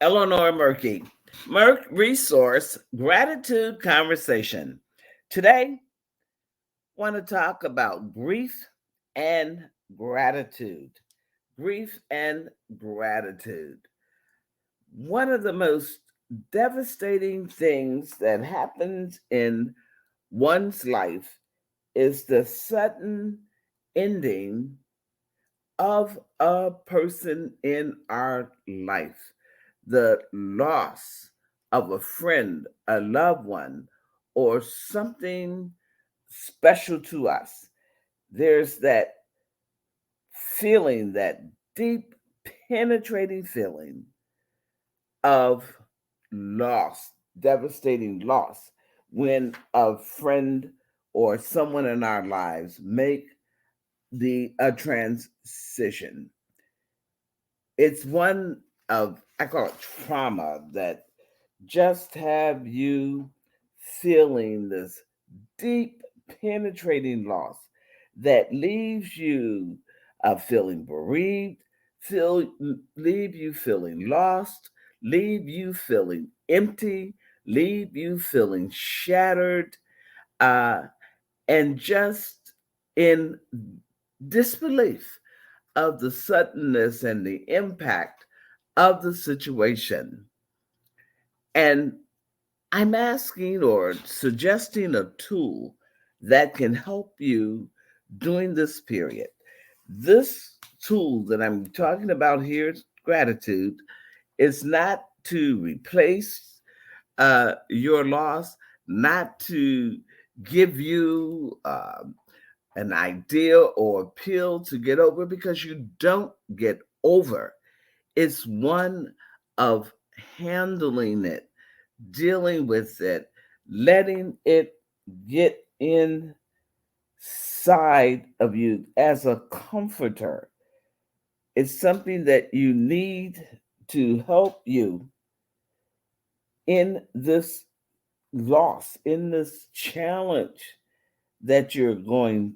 Eleanor Murky. Murk Resource Gratitude Conversation. Today, want to talk about grief and gratitude. Grief and gratitude. One of the most devastating things that happens in one's life is the sudden ending of a person in our life, the loss of a friend, a loved one, or something special to us. There's that feeling, that deep, penetrating feeling of loss, devastating loss, when a friend or someone in our lives make the a transition. It's one of, I call it trauma, that just have you feeling this deep penetrating loss that leaves you feeling bereaved, feel leave you feeling lost, leave you feeling empty, leave you feeling shattered, uh, and just in disbelief of the suddenness and the impact of the situation. And I'm asking or suggesting a tool that can help you during this period. This tool that I'm talking about here, gratitude, is not to replace your loss, not to give you an idea or a pill to get over, because you don't get over. It's one of handling it, dealing with it, letting it get inside of you as a comforter. It's something that you need to help you in this loss, in this challenge that you're going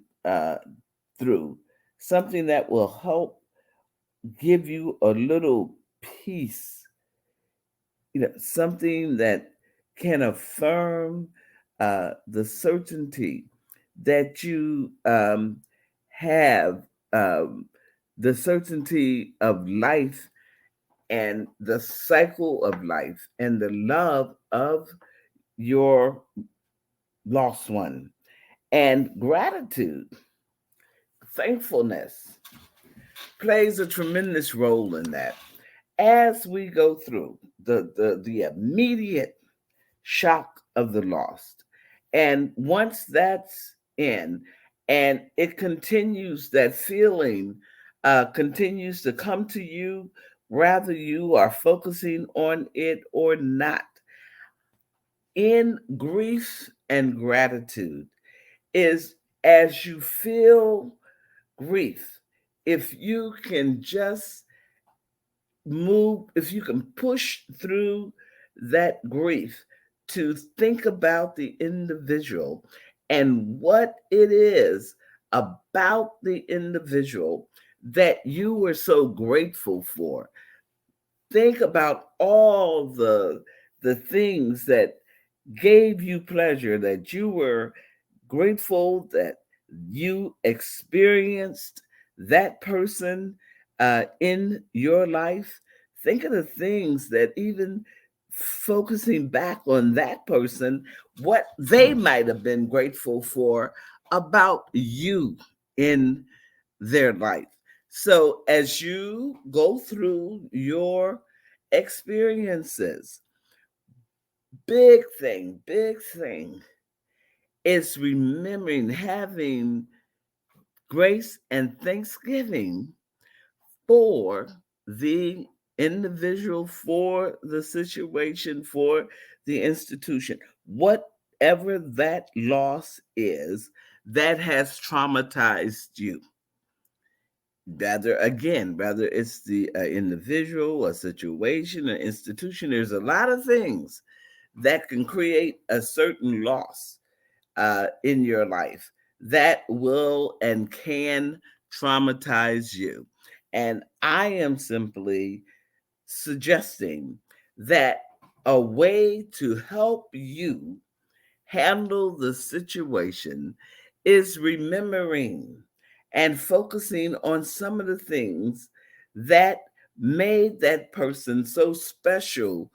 through. Something that will help give you a little peace, something that can affirm the certainty that you have, um, the certainty of life and the cycle of life and the love of your lost one. And gratitude, thankfulness, plays a tremendous role in that. As we go through the immediate shock of the lost, and once that's in, and it continues, that feeling continues to come to you, whether you are focusing on it or not. In grief and gratitude is, as you feel grief, if you can just move, if you can push through that grief to think about the individual and what it is about the individual that you were so grateful for. Think about all the things that gave you pleasure, that you were grateful that you experienced that person in your life. Think of the things that, even focusing back on that person, what they might have been grateful for about you in their life. So as you go through your experiences, big thing is remembering, having grace and thanksgiving for the individual, for the situation, for the institution, whatever that loss is that has traumatized you. Whether it's the individual, a situation, an institution, there's a lot of things that can create a certain loss in your life that will and can traumatize you. And I am simply suggesting that a way to help you handle the situation is remembering and focusing on some of the things that made that person so special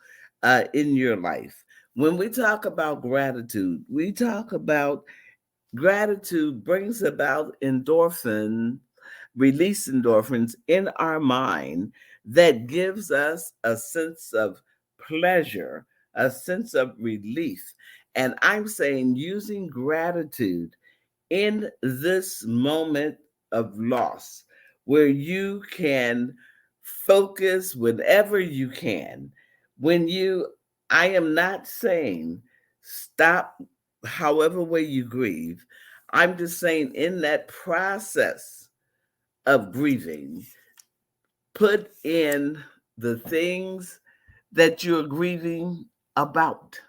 in your life. When we talk about gratitude, we talk about gratitude brings about release endorphins in our mind that gives us a sense of pleasure, a sense of relief. And I'm saying using gratitude in this moment of loss where you can focus whenever you can. When you, I am not saying stop however way you grieve. I'm just saying in that process of grieving, put in the things that you're grieving about.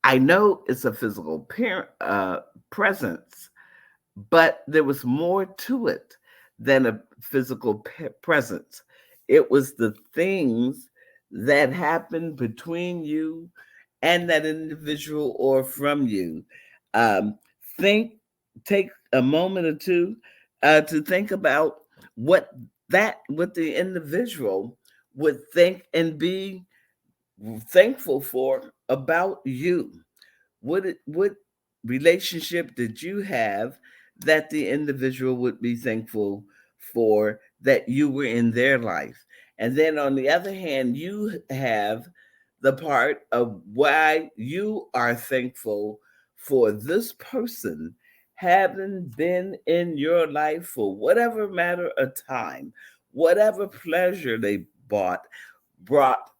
I know it's a physical presence, but there was more to it than a physical presence. It was the things that happened between you and that individual or from you. Um, think, take a moment or two to think about what what the individual would think and be thankful for about you. What relationship did you have that the individual would be thankful for that you were in their life? And then on the other hand, you have the part of why you are thankful for this person having been in your life for whatever matter of time, whatever pleasure they brought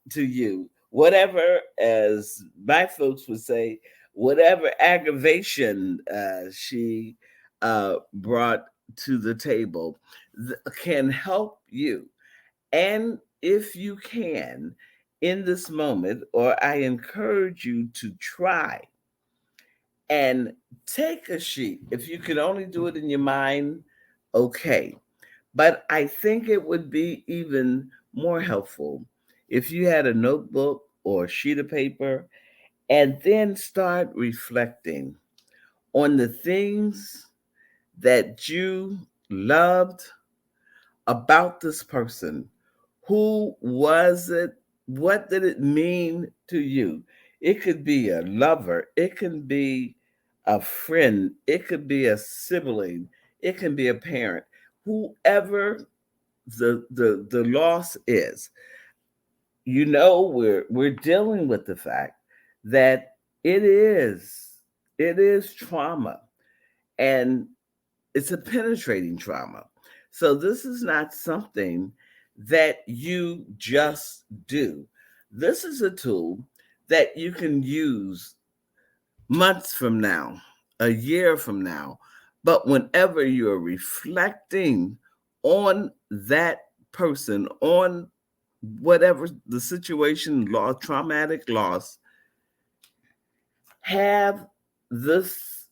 to you, whatever, as my folks would say, whatever aggravation she brought to the table can help you. And if you can, in this moment, or I encourage you to try and take a sheet. If you can only do it in your mind, okay. But I think it would be even more helpful if you had a notebook or a sheet of paper and then start reflecting on the things that you loved about this person. Who was it? What did it mean to you? It could be a lover, it can be a friend, it could be a sibling, it can be a parent. Whoever the loss is, we're dealing with the fact that it is it is trauma, and it's a penetrating trauma. So this is not something that you just do. This is a tool that you can use months from now, a year from now. But whenever you're reflecting on that person, on whatever the situation, traumatic loss, have this.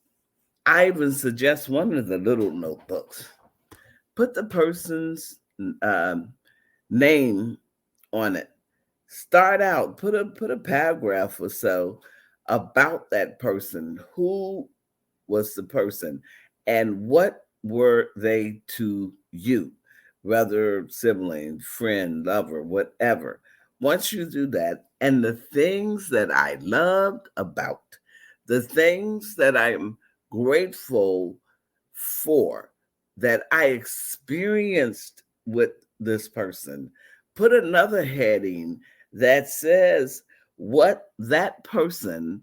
I even suggest one of the little notebooks. Put the person's um, name on it. Start out. Put a paragraph or so about that person. Who was the person, and what were they to you, whether sibling, friend, lover, whatever. Once you do that, and the things that I loved about, the things that I'm grateful for, that I experienced with this person, put another heading that says what that person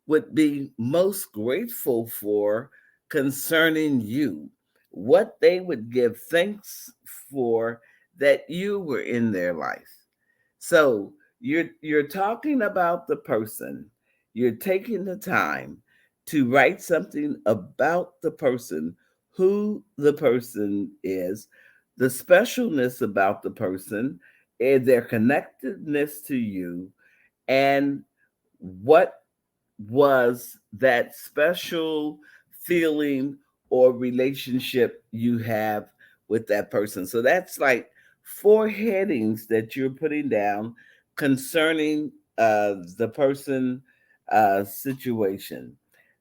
would be most grateful for concerning you, what they would give thanks for that you were in their life. So you're talking about the person. You're taking the time to write something about the person, who the person is, the specialness about the person, and their connectedness to you, and what was that special feeling or relationship you have with that person. So that's like 4 headings that you're putting down concerning the person situation.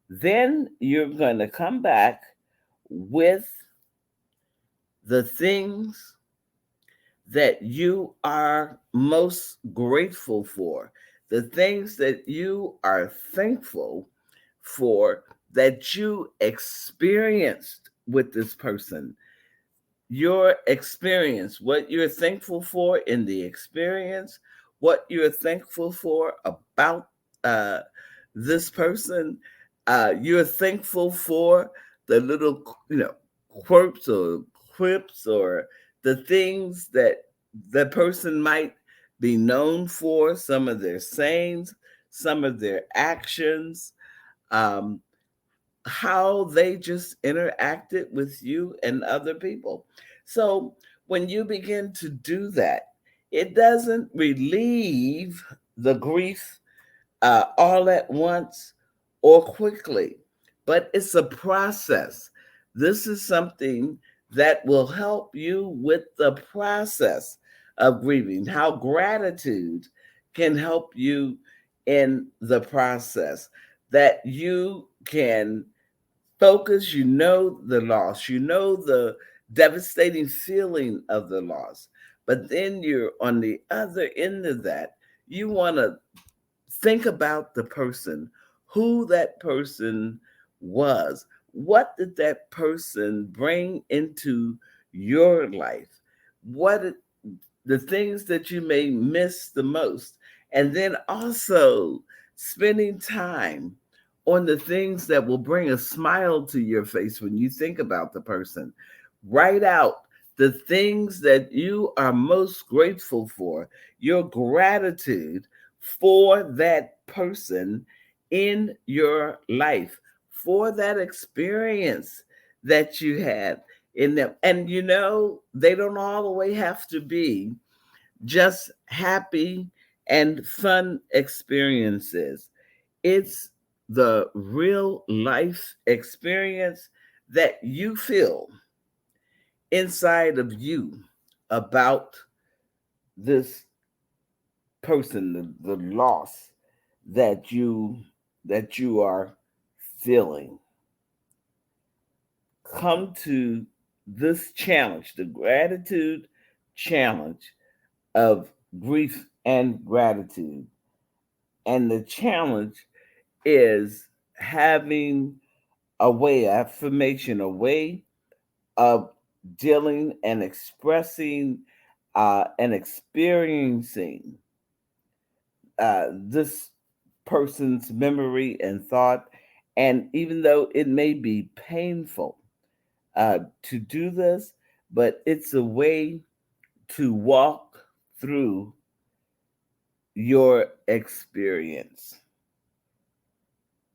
Then you're going to come back with the things that you are most grateful for, the things that you are thankful for that you experienced with this person, your experience, what you're thankful for in the experience, what you're thankful for about uh, this person. You're thankful for the little, quirks or quips or the things that the person might be known for, some of their sayings, some of their actions. Um, how they just interacted with you and other people. So when you begin to do that, it doesn't relieve the grief all at once or quickly, but it's a process. This is something that will help you with the process of grieving, how gratitude can help you in the process, that you can focus, the loss, the devastating feeling of the loss. But then you're on the other end of that. You want to think about the person, who that person was. What did that person bring into your life? What the things that you may miss the most, and then also spending time on the things that will bring a smile to your face when you think about the person. Write out the things that you are most grateful for, your gratitude for that person in your life, for that experience that you had in them. And they don't always have to be just happy and fun experiences. It's the real life experience that you feel inside of you about this person, the loss that you are feeling. Come to this challenge, the gratitude challenge of grief and gratitude. And the challenge is having a way, affirmation, a way of dealing and expressing and experiencing this person's memory and thought. And even though it may be painful to do this, but it's a way to walk through your experience.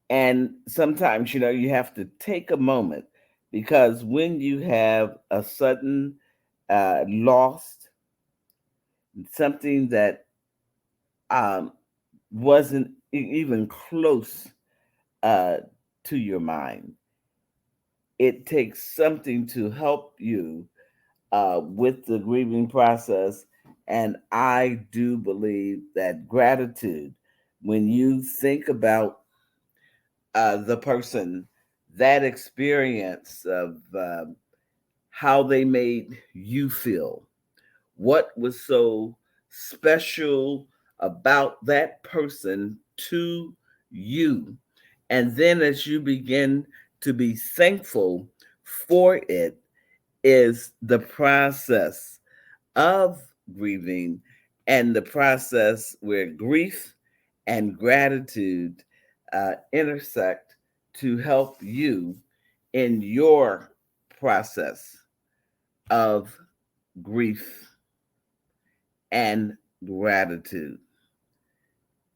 And sometimes, you have to take a moment, because when you have a sudden loss, something that um, wasn't even close uh, to your mind, it takes something to help you with the grieving process. And I do believe that gratitude, when you think about the person, that experience of how they made you feel, what was so special about that person to you. And then as you begin to be thankful for it, is the process of grieving, and the process where grief and gratitude intersect to help you in your process of grief and gratitude.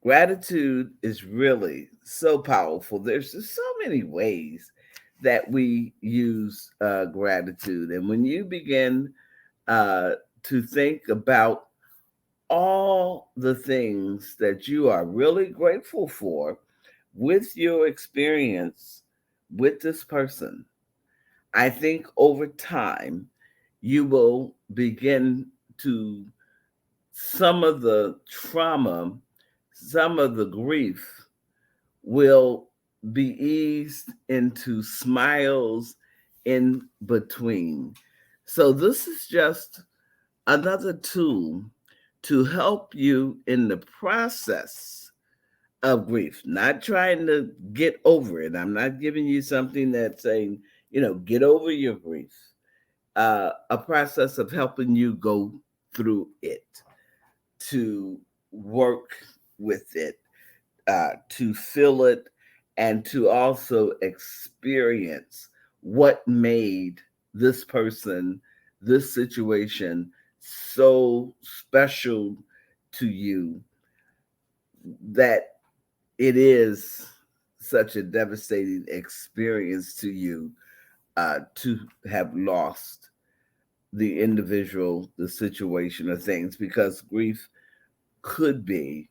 Gratitude is really so powerful. There's just so many ways that we use gratitude. And when you begin uh, to think about all the things that you are really grateful for with your experience with this person, I think over time you will begin to some of the trauma, some of the grief will be eased into smiles in between. So, this is just another tool to help you in the process of grief, not trying to get over it. I'm not giving you something that's saying, get over your grief. A process of helping you go through it, to work with it, to feel it, and to also experience what made this person, this situation so special to you that it is such a devastating experience to you to have lost the individual, the situation, or things, because grief could be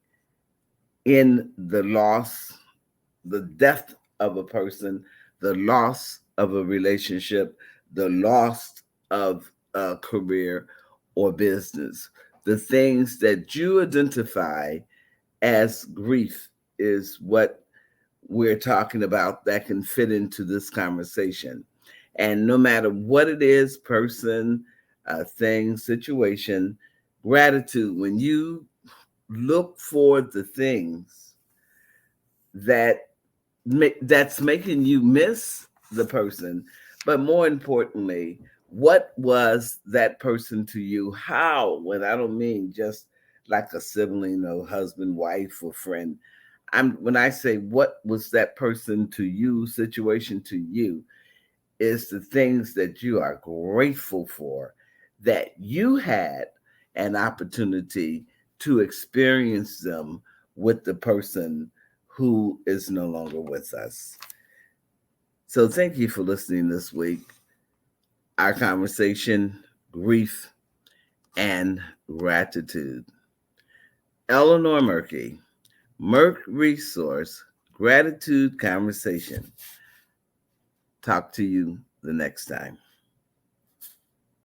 in the loss, the death of a person, the loss of a relationship, the loss of a career or business. The things that you identify as grief is what we're talking about that can fit into this conversation. And no matter what it is, person, thing, situation, gratitude, when you look for the things that that's making you miss the person, but more importantly, what was that person to you? How? When I don't mean just like a sibling or husband, wife, or friend. When I say what was that person to you, situation to you, is the things that you are grateful for, that you had an opportunity to experience them with the person who is no longer with us. So thank you for listening this week. Our conversation, grief and gratitude. Eleanor Murky, Murk Resource, Gratitude Conversation. Talk to you the next time.